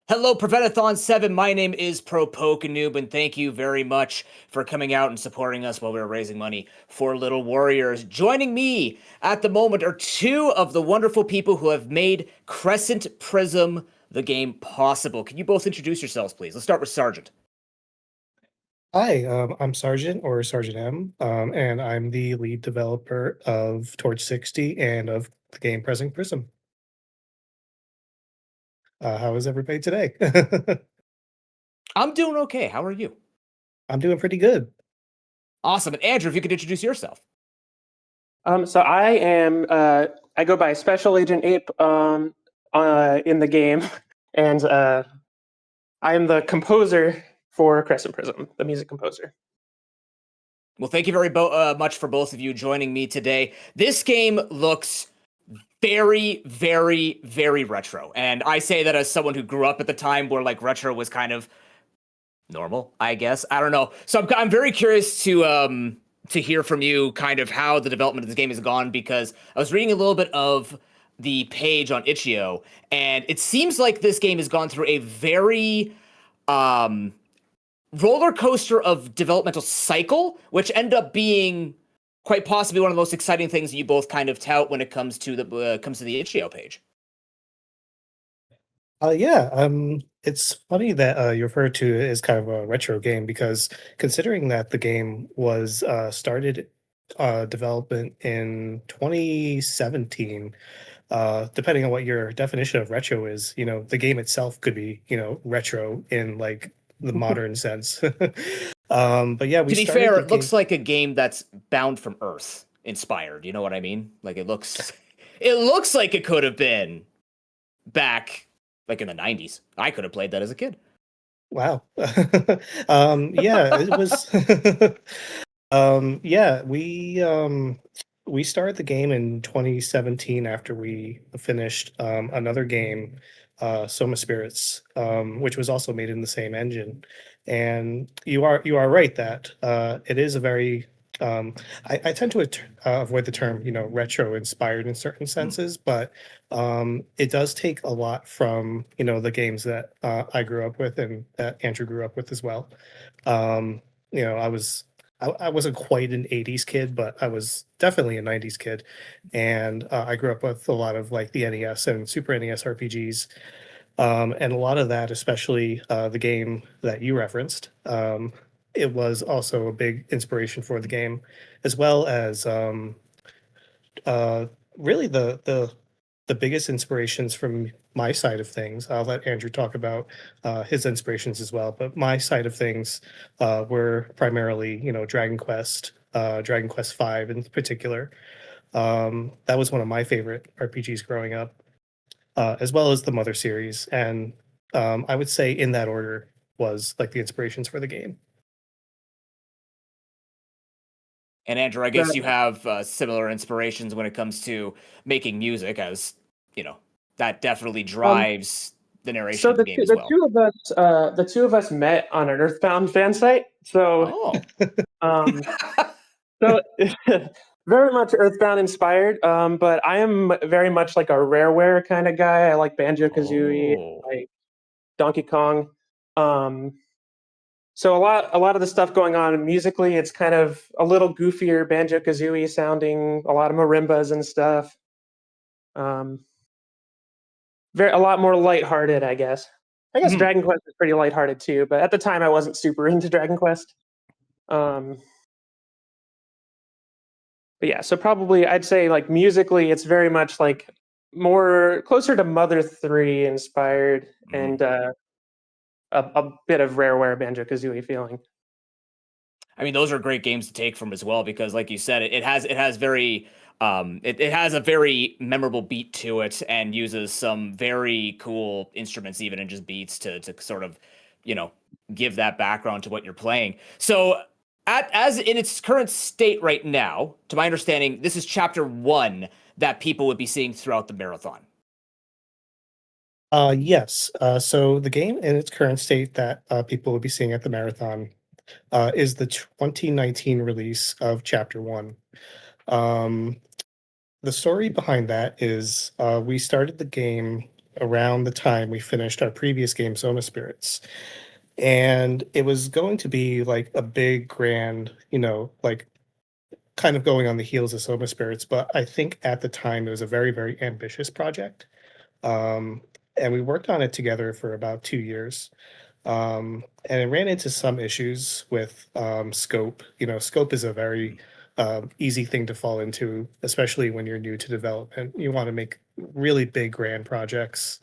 Hello, Prevent-A-Thon 7. My name is ProPokenoob, and thank you very much for coming out and supporting us while we were raising money for Little Warriors. Joining me at the moment are two of the wonderful people who have made Crescent Prism, the game, possible. Can you both introduce yourselves, please? Let's start with Sergeant. Hi, I'm Sergeant or Sgt M, and I'm the lead developer of Torch60 and of the game Crescent Prism. How is everybody today? I'm doing okay. How are you? I'm doing pretty good. Awesome. And Andrew, if you could introduce yourself. So I am I go by Special Agent Ape in the game, and I am the composer for Crescent Prism, the music composer. Well, thank you very much for both of you joining me today. This game looks very, very, very retro. And I say that as someone who grew up at the time where like retro was kind of normal, I guess. I don't know. So I'm very curious to hear from you kind of how the development of this game has gone, because I was reading a little bit of the page on Itch.io, and it seems like this game has gone through a very roller coaster of developmental cycle, which ended up being quite possibly one of the most exciting things that you both kind of tout when it comes to the Itch.io page. Yeah, it's funny that you refer to it as kind of a retro game because considering that the game was started development in 2017, depending on what your definition of retro is, the game itself could be, retro in like the modern sense. But yeah, we To be started fair, the it game. looks like a game that's bound from Earth inspired. You know what I mean? Like it looks like it could have been back like in the 90s. I could have played that as a kid. Wow. Yeah, it was. Yeah, we started the game in 2017 after we finished another game, Soma Spirits, which was also made in the same engine. And you are right that it is a very I tend to avoid the term, retro inspired in certain senses, but it does take a lot from, the games that I grew up with and that Andrew grew up with as well. You know, I wasn't quite an 80s kid, but I was definitely a 90s kid. And I grew up with a lot of like the NES and Super NES RPGs. And a lot of that, especially the game that you referenced, it was also a big inspiration for the game, as well as uh, really the biggest inspirations from my side of things. I'll let Andrew talk about his inspirations as well, but my side of things were primarily, Dragon Quest V in particular. That was one of my favorite RPGs growing up, as well as the Mother series, and I would say in that order was like the inspirations for the game. And Andrew, I guess The, you have similar inspirations when it comes to making music, as you know, that definitely um, drives the narration so of the the game two, as the well. two of us the two of us met on an Earthbound fan site. Oh. Um, so very much Earthbound inspired. But I am very much like a Rareware kind of guy. I like Banjo Kazooie, Oh. like Donkey Kong. Um, So a lot of the stuff going on musically, it's kind of a little goofier Banjo Kazooie sounding, a lot of marimbas and stuff. Um, a lot more lighthearted, I guess. I guess Mhm. Dragon Quest is pretty lighthearted too, but at the time I wasn't super into Dragon Quest. Um, but yeah, so probably I'd say like musically, it's very much like more closer to Mother 3 inspired, Mhm. and a bit of Rareware Banjo Kazooie feeling. I mean, those are great games to take from as well, because like you said, it has very it has a very memorable beat to it, and uses some very cool instruments even and just beats to sort of, you know, give that background to what you're playing. So as in its current state right now, to my understanding, this is chapter 1 that people would be seeing throughout the marathon. Yes. So the game in its current state that people will be seeing at the marathon is the 2019 release of Chapter One. Um, the story behind that is we started the game around the time we finished our previous game, Soma Spirits. And it was going to be like a big, grand, like kind of going on the heels of Soma Spirits. But I think at the time it was a very, very ambitious project. And we worked on it together for about 2 years. And it ran into some issues with scope. Scope is a very easy thing to fall into, especially when you're new to development. You want to make really big, grand projects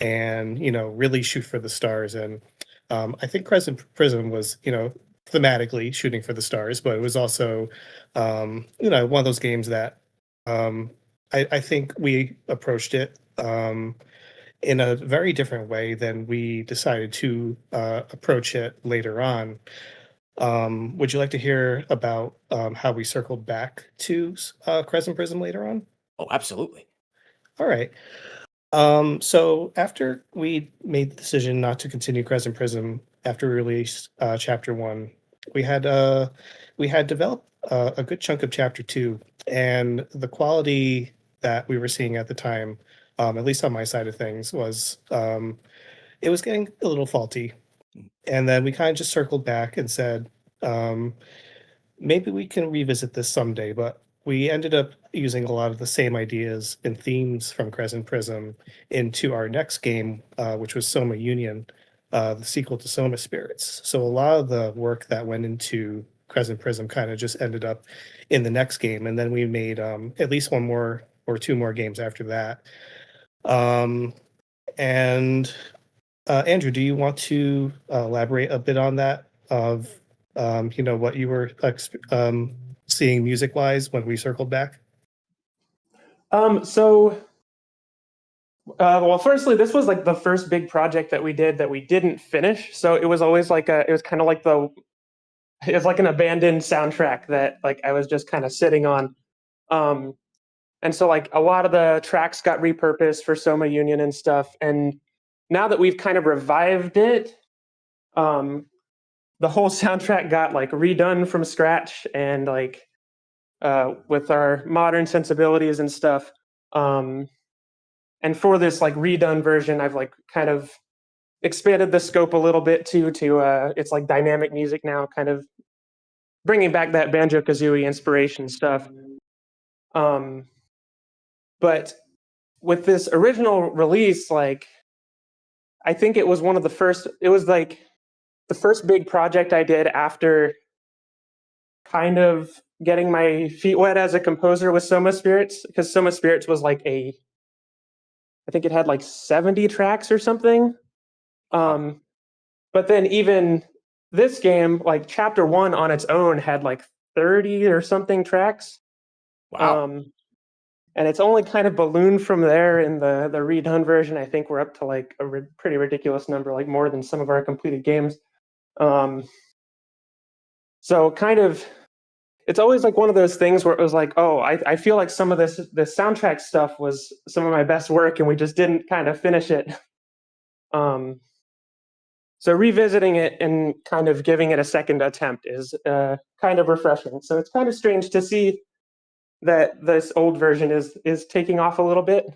and, really shoot for the stars. And I think Crescent Prism was, thematically shooting for the stars, but it was also, one of those games that I think we approached it in a very different way than we decided to approach it later on. Would you like to hear about how we circled back to Crescent Prism later on? Oh, absolutely. All right. So after we made the decision not to continue Crescent Prism after we released Chapter 1, we had developed a good chunk of Chapter 2, and the quality that we were seeing at the time, at least on my side of things, was it was getting a little faulty. And then we kind of just circled back and said, maybe we can revisit this someday. But we ended up using a lot of the same ideas and themes from Crescent Prism into our next game, which was Soma Union, the sequel to Soma Spirits. So a lot of the work that went into Crescent Prism kind of just ended up in the next game. And then we made at least one more or two more games after that. And Andrew, do you want to elaborate a bit on that of what you were seeing music-wise when we circled back? Well, firstly, this was like the first big project that we did that we didn't finish. So it was always like it was kind of like it was like an abandoned soundtrack that like I was just kind of sitting on. And so like a lot of the tracks got repurposed for Soma Union and stuff. And now that we've kind of revived it, the whole soundtrack got like redone from scratch and like with our modern sensibilities and stuff. And for this like redone version, I've like kind of expanded the scope a little bit too to it's like dynamic music now, kind of bringing back that Banjo-Kazooie inspiration stuff. But with this original release, like I think it was one of the first. It was like the first big project I did after kind of getting my feet wet as a composer with Soma Spirits, because Soma Spirits was like I think it had like 70 tracks or something. But then even this game, like Chapter 1 on its own had like 30 or something tracks. Wow. And it's only kind of ballooned from there in the redone version. I think we're up to like a pretty ridiculous number, like more than some of our completed games. So kind of, it's always like one of those things where it was like, oh, I feel like some of this soundtrack stuff was some of my best work, and we just didn't kind of finish it. So revisiting it and kind of giving it a second attempt is kind of refreshing. So it's kind of strange to see that this old version is taking off a little bit.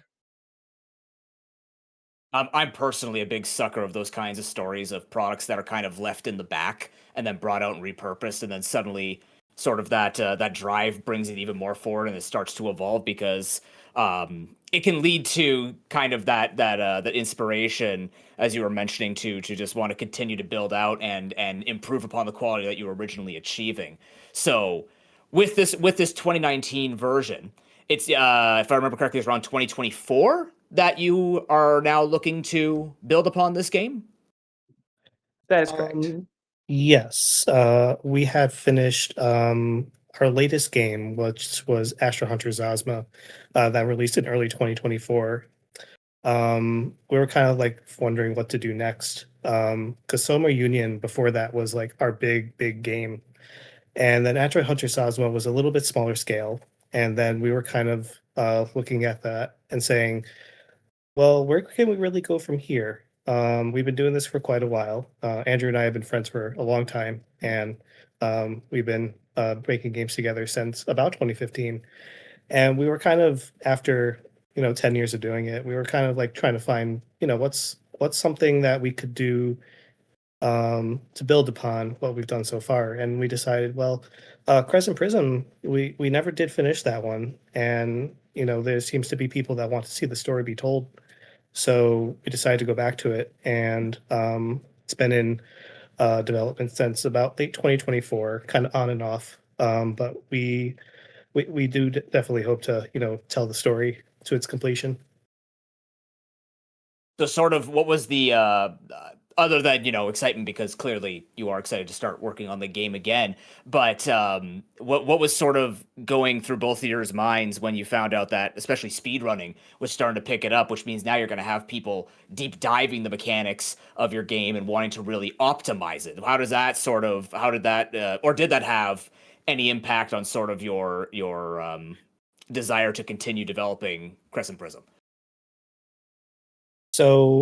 I'm personally a big sucker of those kinds of stories of products that are kind of left in the back and then brought out and repurposed, and then suddenly sort of that drive brings it even more forward and it starts to evolve, because it can lead to kind of that inspiration, as you were mentioning, to just want to continue to build out and improve upon the quality that you were originally achieving. So with this 2019 version, it's if I remember correctly, it's around 2024 that you are now looking to build upon this game. That is correct. Yes, we had finished our latest game, which was Astro Hunter Zazma, that released in early 2024. We were kind of like wondering what to do next, because Soma Union before that was like our big game, and then Astro Hunter Zazma was a little bit smaller scale, and then we were kind of looking at that and saying, well, where can we really go from here? We've been doing this for quite a while. Andrew and I have been friends for a long time, and we've been making games together since about 2015. And we were kind of, after 10 years of doing it, we were kind of like trying to find, what's something that we could do to build upon what we've done so far. And we decided, well, Crescent Prism, we never did finish that one. And, there seems to be people that want to see the story be told. So we decided to go back to it. And it's been in development since about late 2024, kind of on and off. But we do definitely hope to, tell the story to its completion. So sort of what was the other than, excitement, because clearly you are excited to start working on the game again, but what was sort of going through both of your minds when you found out that especially speedrunning was starting to pick it up, which means now you're going to have people deep diving the mechanics of your game and wanting to really optimize it? How did that or did that have any impact on sort of your desire to continue developing Crescent Prism? So,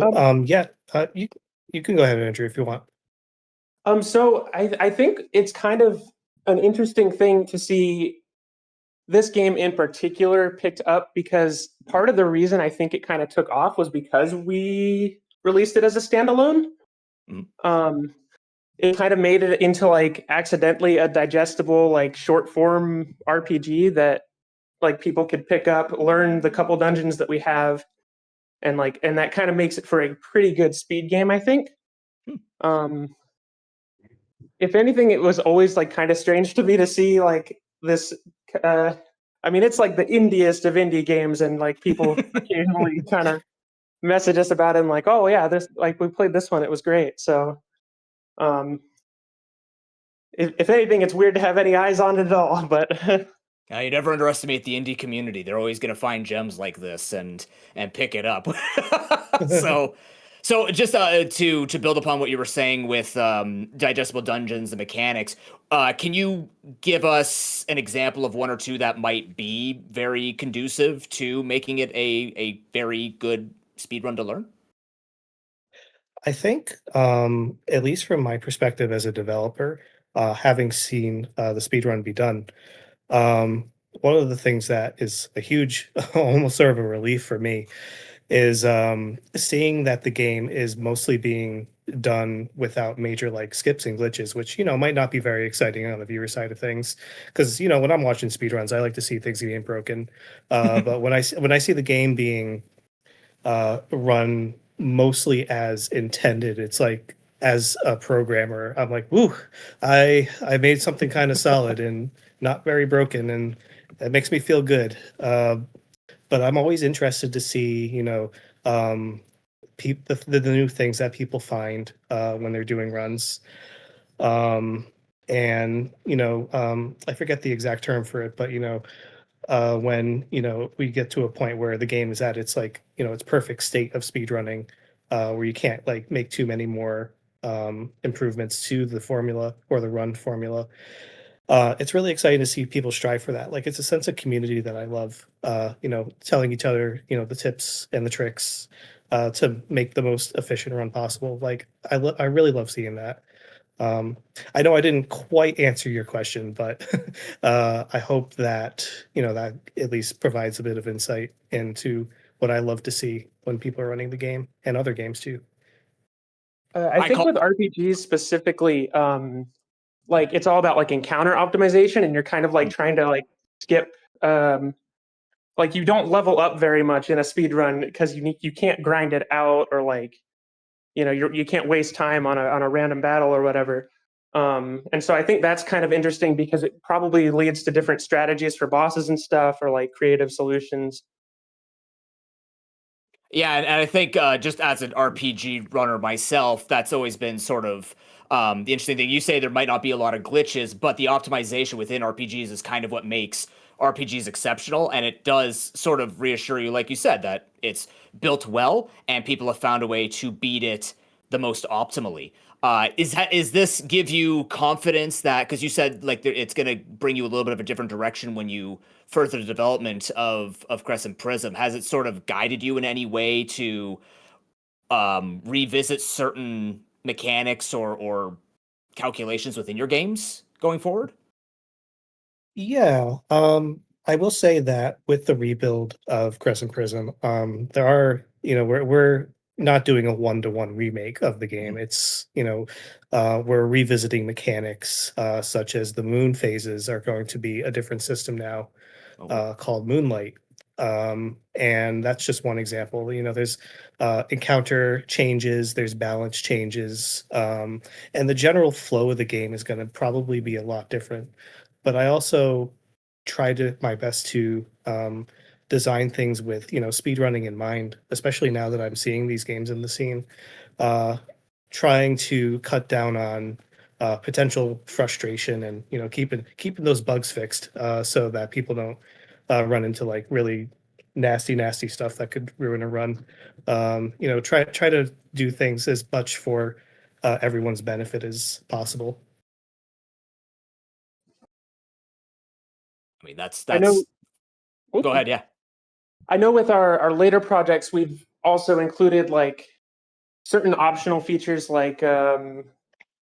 you can go ahead, Andrew, if you want. So I think it's kind of an interesting thing to see this game in particular picked up, because part of the reason I think it kind of took off was because we released it as a standalone. It kind of made it into like accidentally a digestible, like short form RPG that like people could pick up, learn the couple dungeons that we have, and that kind of makes it for a pretty good speed game, I think. If anything, it was always like kind of strange to me to see like this. I mean, it's like the indiest of indie games, and like people occasionally kind of message us about it, and like, oh yeah, this, like, we played this one, it was great. So, if anything, it's weird to have any eyes on it at all. But you never underestimate the indie community. They're always going to find gems like this and pick it up. So just to build upon what you were saying with digestible dungeons and mechanics, can you give us an example of one or two that might be very conducive to making it a very good speedrun to learn? I think, at least from my perspective as a developer, having seen the speedrun be done, one of the things that is a huge, almost sort of a relief for me, is seeing that the game is mostly being done without major like skips and glitches, which might not be very exciting on the viewer side of things. Because when I'm watching speedruns, I like to see things being broken. But when I see the game being run mostly as intended, it's like, as a programmer, I'm like, woo, I made something kind of solid and not very broken, and that makes me feel good. But I'm always interested to see, the new things that people find when they're doing runs. And, I forget the exact term for it, but, when, we get to a point where the game is at its like, its perfect state of speedrunning, where you can't like make too many more improvements to the formula or the run formula. It's really exciting to see people strive for that. Like, it's a sense of community that I love, telling each other, the tips and the tricks to make the most efficient run possible. Like, I really love seeing that. I know I didn't quite answer your question, but I hope that, that at least provides a bit of insight into what I love to see when people are running the game and other games too. I think with RPGs specifically, like it's all about like encounter optimization, and you're kind of like trying to like skip, like you don't level up very much in a speed run because you can't grind it out, or like you can't waste time on a random battle or whatever. And so I think that's kind of interesting because it probably leads to different strategies for bosses and stuff, or like creative solutions. Yeah, and I think just as an RPG runner myself, that's always been sort of the interesting thing. You say there might not be a lot of glitches, but the optimization within RPGs is kind of what makes RPGs exceptional, and it does sort of reassure you, like you said, that it's built well and people have found a way to beat it the most optimally. Is this give you confidence that, because you said like it's going to bring you a little bit of a different direction when you further the development of Crescent Prism? Has it sort of guided you in any way to revisit certain mechanics or calculations within your games going forward? Yeah, I will say that with the rebuild of Crescent Prism, there are, we're not doing a one-to-one remake of the game. It's, we're revisiting mechanics, such as the moon phases are going to be a different system now, called Moonlight. And that's just one example. There's encounter changes, there's balance changes, and the general flow of the game is going to probably be a lot different. But I also try to my best to design things with speedrunning in mind, especially now that I'm seeing these games in the scene. Trying to cut down on potential frustration and keeping those bugs fixed so that people don't run into like really nasty stuff that could ruin a run. Try to do things as much for everyone's benefit as possible. I mean, that's. I know. Go ahead, yeah. I know with our later projects, we've also included like certain optional features like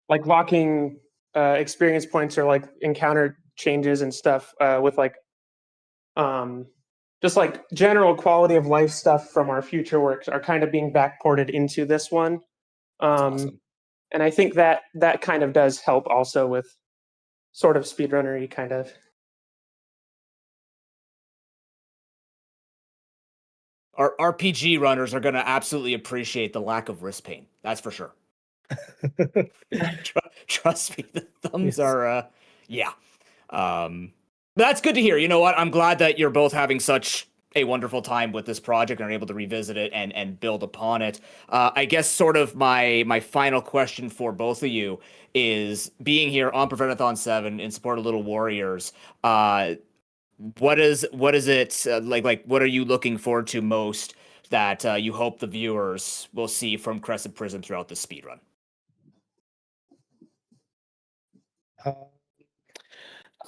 locking experience points or like encounter changes and stuff with like just like general quality of life stuff from our future works are kind of being backported into this one. Awesome. And I think that kind of does help also with sort of speedrunner-y kind of. Our RPG runners are going to absolutely appreciate the lack of wrist pain. That's for sure. Trust me, the thumbs are, yeah. That's good to hear. You know what? I'm glad that you're both having such a wonderful time with this project and are able to revisit it and build upon it. I guess sort of my final question for both of you is, being here on Prevent-A-Thon 7 in support of Little Warriors, what is it like what are you looking forward to most that you hope the viewers will see from Crescent Prism throughout the speedrun?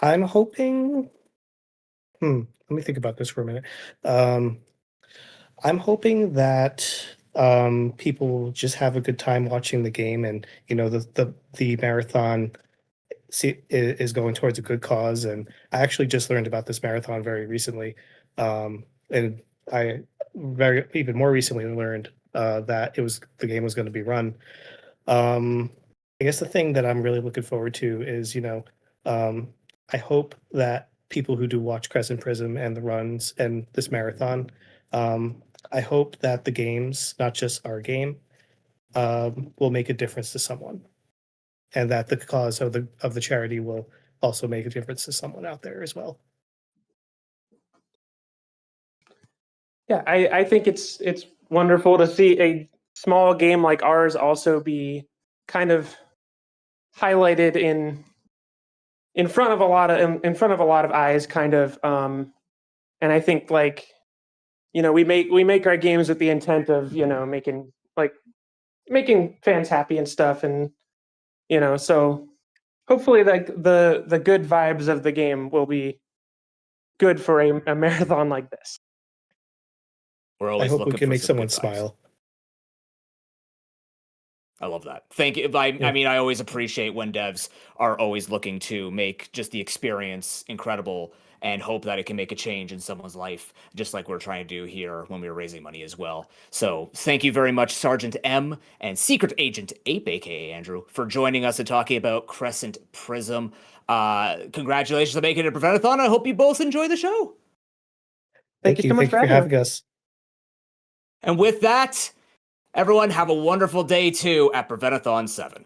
I'm hoping. Let me think about this for a minute. I'm hoping that people will just have a good time watching the game, and the marathon is going towards a good cause. And I actually just learned about this marathon very recently, and I even more recently learned that the game was going to be run. I guess the thing that I'm really looking forward to is, I hope that people who do watch Crescent Prism and the runs and this marathon, I hope that the games, not just our game, will make a difference to someone, and that the cause of the charity will also make a difference to someone out there as well. Yeah, I think it's wonderful to see a small game like ours also be kind of highlighted in front of a lot of eyes, kind of. And I think like we make our games with the intent of making fans happy and stuff, and so hopefully like the good vibes of the game will be good for a marathon like this. We're always I hope we looking can for make some someone good vibes. smile. I love that. Thank you. I mean, I always appreciate when devs are always looking to make just the experience incredible and hope that it can make a change in someone's life, just like we're trying to do here when we were raising money as well. So thank you very much, Sgt M and Secret Agent Ape, aka Andrew, for joining us and talking about Crescent Prism. Congratulations on making it a Prevent-A-Thon. I hope you both enjoy the show. Thank you so much for having us. And with that, everyone have a wonderful day too at Prevent-A-Thon 7.